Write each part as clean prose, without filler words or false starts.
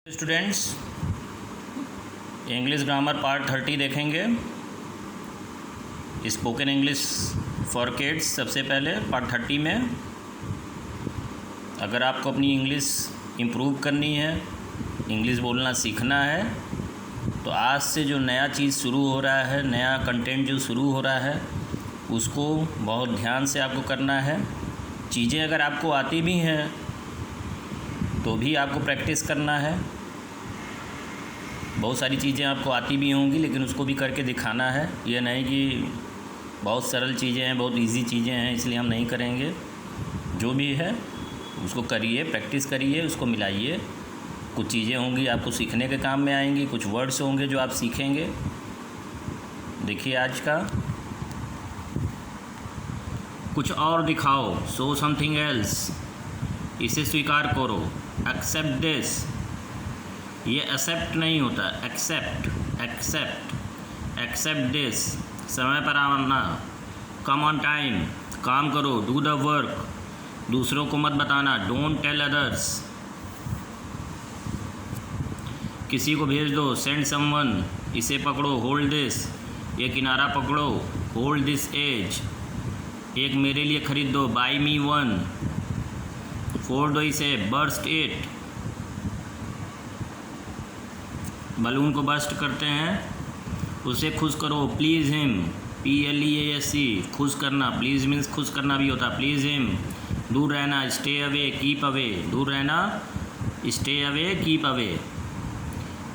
Students, English grammar part 30 देखेंगे। Spoken English for kids. सबसे पहले पार्ट 30 में अगर आपको अपनी इंग्लिश इम्प्रूव करनी है, इंग्लिश बोलना सीखना है, तो आज से जो नया चीज़ शुरू हो रहा है, नया कंटेंट जो शुरू हो रहा है, उसको बहुत ध्यान से आपको करना है। चीज़ें अगर आपको आती भी हैं तो भी आपको प्रैक्टिस करना है। बहुत सारी चीज़ें आपको आती भी होंगी, लेकिन उसको भी करके दिखाना है। ये नहीं कि बहुत सरल चीज़ें हैं, बहुत इजी चीज़ें हैं इसलिए हम नहीं करेंगे। जो भी है उसको करिए, प्रैक्टिस करिए, उसको मिलाइए। कुछ चीज़ें होंगी आपको सीखने के काम में आएंगी, कुछ वर्ड्स होंगे जो आप सीखेंगे। देखिए आज का कुछ और दिखाओ, शो समथिंग एल्स, इसे स्वीकार करो, एक्सेप्ट दिस। ये एक्सेप्ट नहीं होता, एक्सेप्ट एक्सेप्ट एक्सेप्ट दिस। समय पर आना, कम ऑन टाइम, काम करो, डू द वर्क, दूसरों को मत बताना, डोंट टेल अदर्स। किसी को भेज दो, सेंड समवन, इसे पकड़ो, होल्ड दिस, ये किनारा पकड़ो, होल्ड दिस एज। एक मेरे लिए खरीद दो, बाई मी वन। फोड़ दो इसे, बर्स्ट इट। बलून को बर्स्ट करते हैं, उसे खुश करो, प्लीज़ हिम, PLEASE, खुश करना। प्लीज़ मीन्स खुश करना भी होता है, प्लीज़ हिम। दूर रहना, स्टे अवे, कीप अवे, दूर रहना, स्टे अवे, कीप अवे।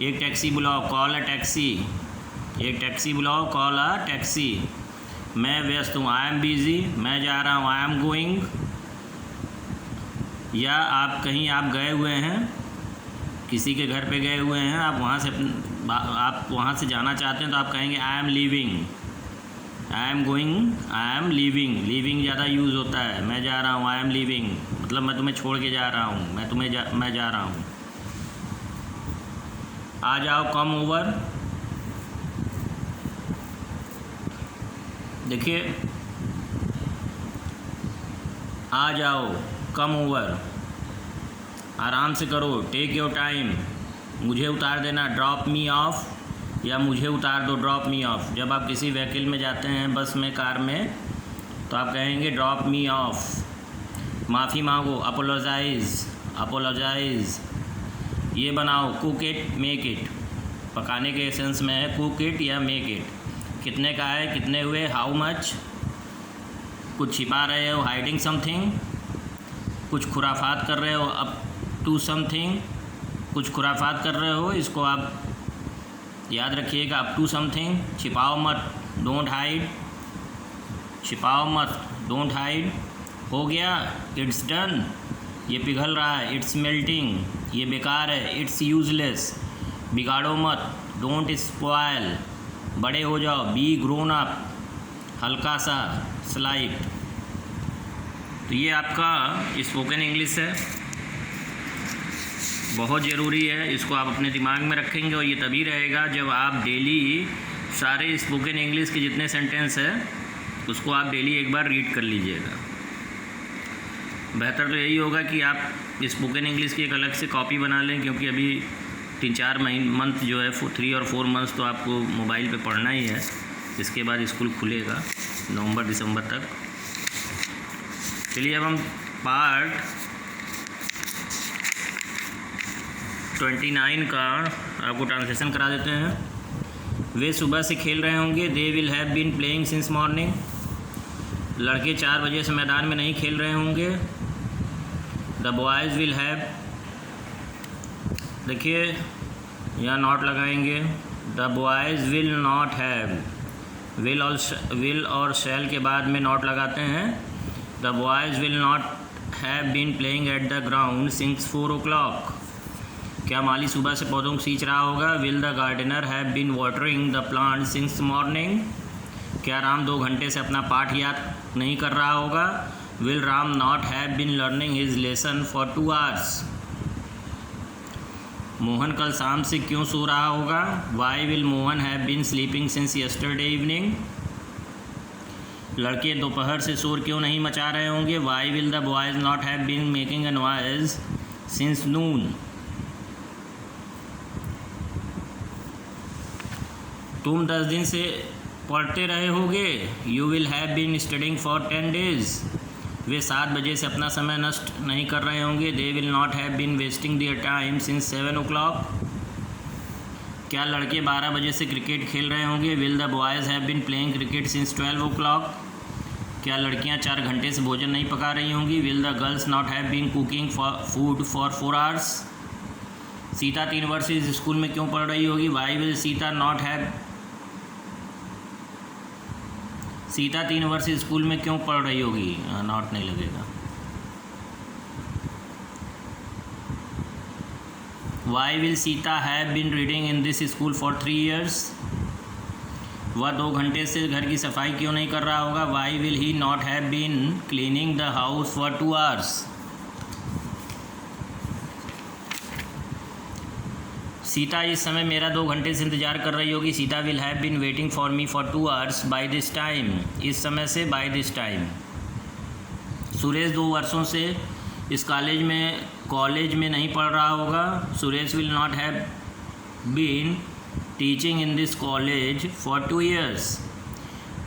एक टैक्सी बुलाओ, कॉल अ टैक्सी, एक टैक्सी बुलाओ, कॉल अ टैक्सी। मैं व्यस्त हूँ, आई एम बिज़ी, मैं जा रहा हूँ, आई एम गोइंग। या आप कहीं आप गए हुए हैं, किसी के घर पे गए हुए हैं, आप वहाँ से जाना चाहते हैं, तो आप कहेंगे I am leaving, I am going, I am leaving. Leaving ज़्यादा यूज़ होता है। मैं जा रहा हूँ, आई एम लीविंग, मतलब मैं तुम्हें छोड़ के जा रहा हूँ, मैं जा रहा हूँ। आ जाओ, कम ओवर। देखिए, आ जाओ, कम ओवर, आराम से करो, टेक योर टाइम। मुझे उतार देना, ड्रॉप मी ऑफ, या मुझे उतार दो, ड्रॉप मी ऑफ। जब आप किसी व्हीकल में जाते हैं, बस में, कार में, तो आप कहेंगे ड्रॉप मी ऑफ। माफ़ी मांगो, अपोलोजाइज़, अपोलोजाइज़। ये बनाओ, कुक इट, मेक इट। पकाने के एसेंस में है कुक इट या मेक इट। कितने का है, कितने हुए, हाउ मच। कुछ छिपा रहे हो, हाइडिंग समथिंग। कुछ खुराफात कर रहे हो, अप टू समथिंग। कुछ खुराफात कर रहे हो, इसको आप याद रखिएगा, अप टू समथिंग। छिपाओ मत, डोंट हाइड, छिपाओ मत, डोंट हाइड। हो गया, इट्स डन। ये पिघल रहा है, इट्स मेल्टिंग। ये बेकार है, इट्स यूजलेस। बिगाड़ो मत, डोंट स्पॉयल। बड़े हो जाओ, बी ग्रोन अप, हल्का सा, स्लाइट। तो ये आपका स्पोकन इंग्लिश है, बहुत ज़रूरी है। इसको आप अपने दिमाग में रखेंगे और ये तभी रहेगा जब आप डेली सारे स्पोकन इंग्लिश के जितने सेंटेंस है उसको आप डेली एक बार रीड कर लीजिएगा। बेहतर तो यही होगा कि आप स्पोकन इंग्लिश की एक अलग से कॉपी बना लें, क्योंकि अभी 3-4 मंथ जो है, 3 और 4 मंथ्स तो आपको मोबाइल पे पढ़ना ही है। इसके बाद स्कूल खुलेगा नवंबर-दिसंबर तक। चलिए अब हम पार्ट 29 का आपको ट्रांसलेशन करा देते हैं। वे सुबह से खेल रहे होंगे, they will have been playing since morning. लड़के 4 बजे से मैदान में नहीं खेल रहे होंगे, द बॉयज़ विल हैव। देखिए यहाँ नॉट लगाएंगे, the boys will not have. Will और शैल के बाद में नॉट लगाते हैं। The boys will not have been playing at the ground since 4 o'clock। क्या माली सुबह से पौधों को सींच रहा होगा, will the gardener have been watering the plant since morning. क्या राम 2 घंटे से अपना पाठ याद नहीं कर रहा होगा, will Ram not have been learning his lesson for 2 hours। Mohan कल शाम से क्यों सो रहा होगा, why will Mohan have been sleeping since yesterday evening. लड़के दोपहर से शोर क्यों नहीं मचा रहे होंगे, why will the boys not have been making a noise since noon. तुम 10 दिन से पढ़ते रहे होगे। You will have been studying for 10 days। वे 7 बजे से अपना समय नष्ट नहीं कर रहे होंगे। They will not have been wasting their time since 7 o'clock। क्या लड़के 12 बजे से क्रिकेट खेल रहे होंगे। Will the boys have been playing cricket since 12 o'clock। क्या लड़कियां 4 घंटे से भोजन नहीं पका रही होंगी। Will the girls not have been cooking food for 4 hours। Sita 3 वर्ष इस स्कूल में क्यों पढ़ रही होगी। Why will Sita not have. Sita 3 वर्ष स्कूल में क्यों पढ़ रही होगी। नॉट नहीं लगेगा। Why will Sita have been reading in this school for 3 years। वह 2 घंटे से घर की सफाई क्यों नहीं कर रहा होगा। Why will he not have been cleaning the house for 2 hours। Sita इस समय मेरा 2 घंटे से इंतज़ार कर रही होगी। Sita will have been waiting for me for 2 hours by this time. इस समय से बाय दिस टाइम। सुरेश 2 वर्षों से इस कॉलेज में नहीं पढ़ रहा होगा। Suresh will not have been teaching in this college for 2 years।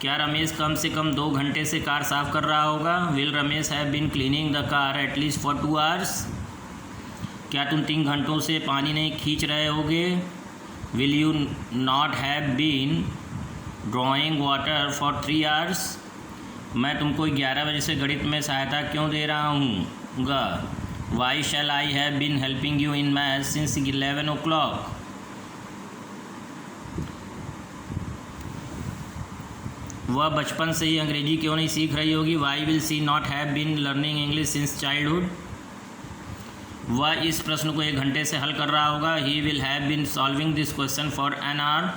क्या रमेश कम से कम 2 घंटे से कार साफ़ कर रहा होगा। Will Ramesh have been cleaning the car at least for 2 hours। क्या तुम 3 घंटों से पानी नहीं खींच रहे होगे। Will you not have been drawing water for 3 hours। मैं तुमको 11 बजे से गणित में सहायता क्यों दे रहा हूँ। Why shall I have been helping you in math since 11 o'clock। वह बचपन से ही अंग्रेजी क्यों नहीं सीख रही होगी। Why will she not have been learning English since childhood. वह इस प्रश्न को 1 घंटे से हल कर रहा होगा। He will have been solving this question for an hour.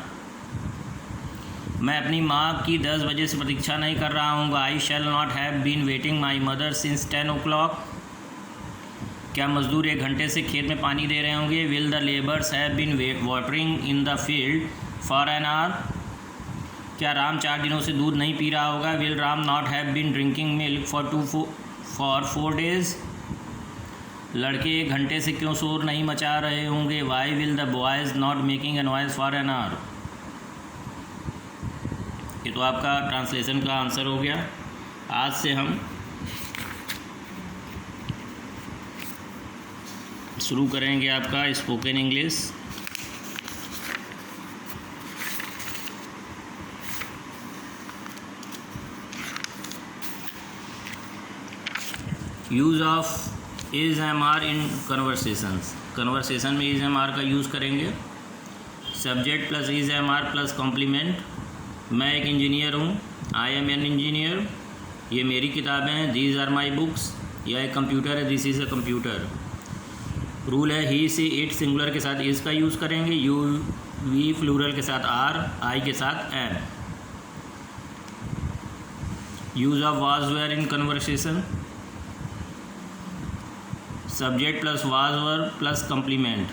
मैं अपनी माँ की 10 बजे से प्रतीक्षा नहीं कर रहा हूँ। I shall not have been waiting my mother since 10 o'clock। क्या मजदूर 1 घंटे से खेत में पानी दे रहे होंगे। Will the labours have been watering in the field for an hour. क्या राम 4 दिनों से दूध नहीं पी रहा होगा। Will Ram not have been drinking milk for 4 days। लड़के 1 घंटे से क्यों शोर नहीं मचा रहे होंगे। Why will the boys not making a noise for an hour. ये तो आपका ट्रांसलेशन का आंसर हो गया। आज से हम शुरू करेंगे आपका spoken English. Use of is am are in conversations. Conversation में इज एम आर का यूज़ करेंगे। Subject plus is am are plus complement. मैं एक इंजीनियर हूँ। I am an engineer. ये मेरी किताबें हैं। These are my books. यह एक कंप्यूटर है। This is a computer. Rule है ही से इट सिंगुलर के साथ इज़ का यूज़ करेंगे। यू वी प्लूरल के साथ आर। आई के साथ am. Use of was were in conversation. Subject plus was were plus complement.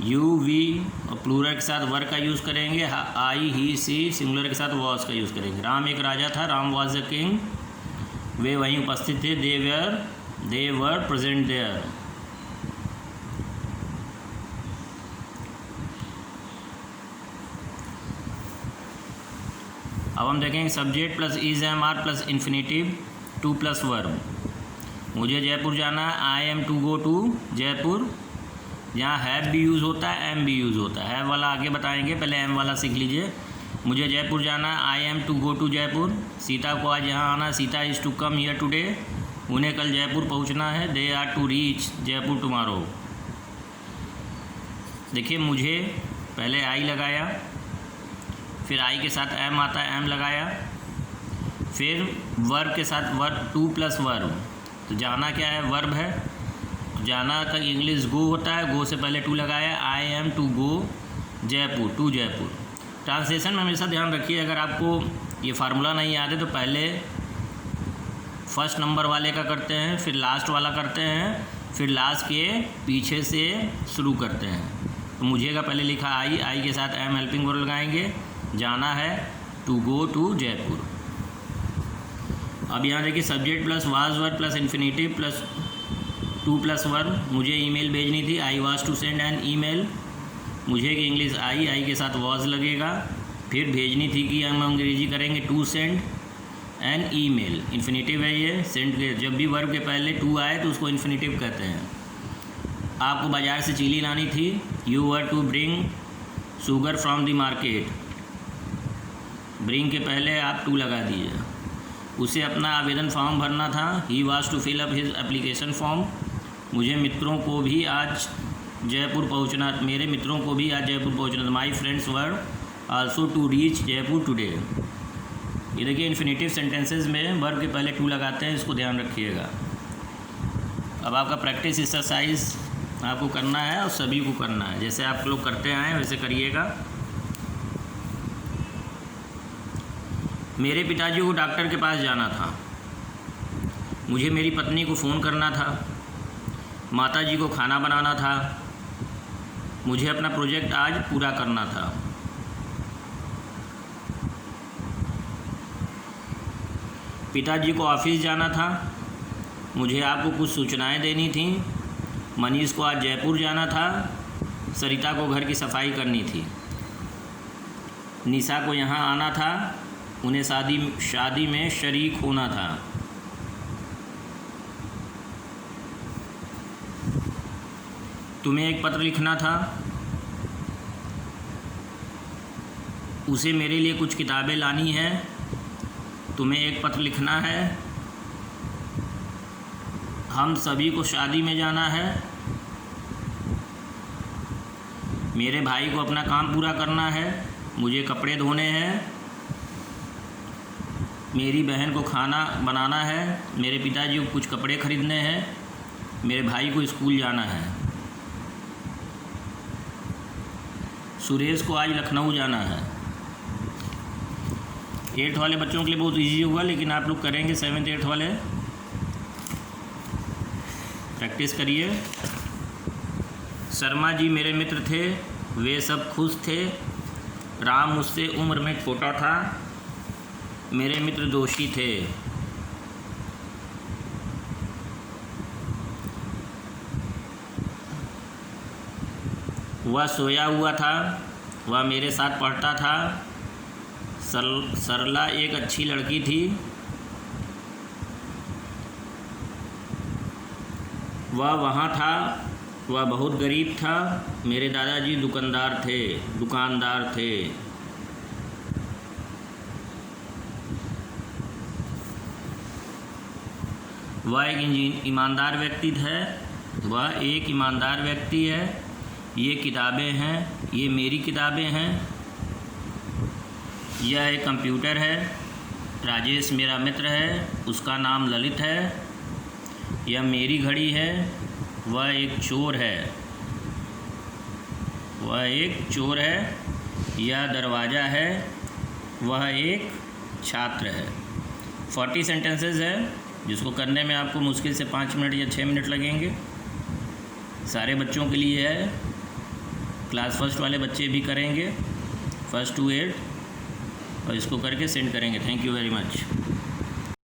You we और प्लूरल के साथ वर का यूज़ करेंगे। आई ही सी सिंगुलर के साथ वॉज का यूज़ करेंगे। राम एक राजा था। Ram was a king. वे वहीं उपस्थित थे। They were present there. अब हम देखेंगे subject plus is am are plus infinitive 2 plus verb. मुझे जयपुर जाना है। I am to go to Jaipur. यहाँ हैव भी यूज़ होता है, एम भी यूज़ होता है। हैव वाला आगे बताएंगे, पहले एम वाला सीख लीजिए। मुझे जयपुर जाना है। I am to go to Jaipur. Sita को आज यहाँ आना। Sita is to come here today. उन्हें कल जयपुर पहुँचना है। They are to reach Jaipur tomorrow. देखिए, मुझे पहले आई लगाया, फिर आई के साथ एम आता है, एम लगाया, फिर वर्ब के साथ वर्ब 2 प्लस वर्ब। तो जाना क्या है, वर्ब है। जाना का इंग्लिश गो होता है। गो से पहले 2 लगाया। I am to go Jaipur, to Jaipur. Translation में हमेशा ध्यान रखिए, अगर आपको ये फार्मूला नहीं याद है तो पहले फर्स्ट नंबर वाले का करते हैं, फिर लास्ट वाला करते हैं, फिर लास्ट के पीछे से शुरू करते हैं। तो मुझे का पहले लिखा आई, आई के साथ एम हेल्पिंग वर्ब लगाएंगे। जाना है टू गो टू जयपुर। अब यहाँ देखिए, subject plus was verb plus infinitive plus 2 plus verb. मुझे ईमेल भेजनी थी। I was to send an email. मुझे कि इंग्लिश आई के साथ वॉज लगेगा, फिर भेजनी थी कि हम अंग्रेजी करेंगे to send an email. Infinitive है ये, सेंड के जब भी वर्ब के पहले टू आए तो उसको इन्फिनेटिव कहते हैं। आपको बाज़ार से चीनी लानी थी, you were to bring sugar from the market. Bring के पहले आप टू लगा दीजिए। उसे अपना आवेदन फॉर्म भरना था, he was to fill up his application form. मुझे मित्रों को भी आज जयपुर पहुंचना, मेरे मित्रों को भी आज जयपुर पहुंचना था। My friends were also to reach Jaipur today. ये देखिए इन्फिनेटिव सेंटेंसेस में वर्ब के पहले टू लगाते हैं, इसको ध्यान रखिएगा। अब आपका प्रैक्टिस एक्सरसाइज आपको करना है और सभी को करना है, जैसे आप लोग करते आए वैसे करिएगा। मेरे पिताजी को डॉक्टर के पास जाना था। मुझे मेरी पत्नी को फ़ोन करना था। माताजी को खाना बनाना था। मुझे अपना प्रोजेक्ट आज पूरा करना था। पिताजी को ऑफिस जाना था। मुझे आपको कुछ सूचनाएं देनी थी। मनीष को आज जयपुर जाना था। सरिता को घर की सफाई करनी थी। निशा को यहाँ आना था। उन्हें शादी में शरीक होना था। तुम्हें एक पत्र लिखना था। उसे मेरे लिए कुछ किताबें लानी है। तुम्हें एक पत्र लिखना है। हम सभी को शादी में जाना है। मेरे भाई को अपना काम पूरा करना है। मुझे कपड़े धोने हैं। मेरी बहन को खाना बनाना है। मेरे पिताजी को कुछ कपड़े खरीदने हैं। मेरे भाई को स्कूल जाना है। सुरेश को आज लखनऊ जाना है। 8th वाले बच्चों के लिए बहुत इजी होगा, लेकिन आप लोग करेंगे 7th 8th वाले, प्रैक्टिस करिए। शर्मा जी मेरे मित्र थे। वे सब खुश थे। राम मुझसे उम्र में छोटा था। मेरे मित्र दोषी थे। वह सोया हुआ था। वह मेरे साथ पढ़ता था। सरला एक अच्छी लड़की थी। वह वहाँ था। वह बहुत गरीब था। मेरे दादाजी दुकानदार थे। वह एक ईमानदार व्यक्ति है। ये किताबें हैं। ये मेरी किताबें हैं। यह एक कंप्यूटर है। राजेश मेरा मित्र है। उसका नाम ललित है। यह मेरी घड़ी है। वह एक चोर है। यह दरवाज़ा है। वह एक छात्र है। 40 सेंटेंसेस है, जिसको करने में आपको मुश्किल से 5 मिनट या 6 मिनट लगेंगे। सारे बच्चों के लिए है। क्लास फर्स्ट वाले बच्चे भी करेंगे, 1st to 8th, और इसको करके सेंड करेंगे। Thank you very much.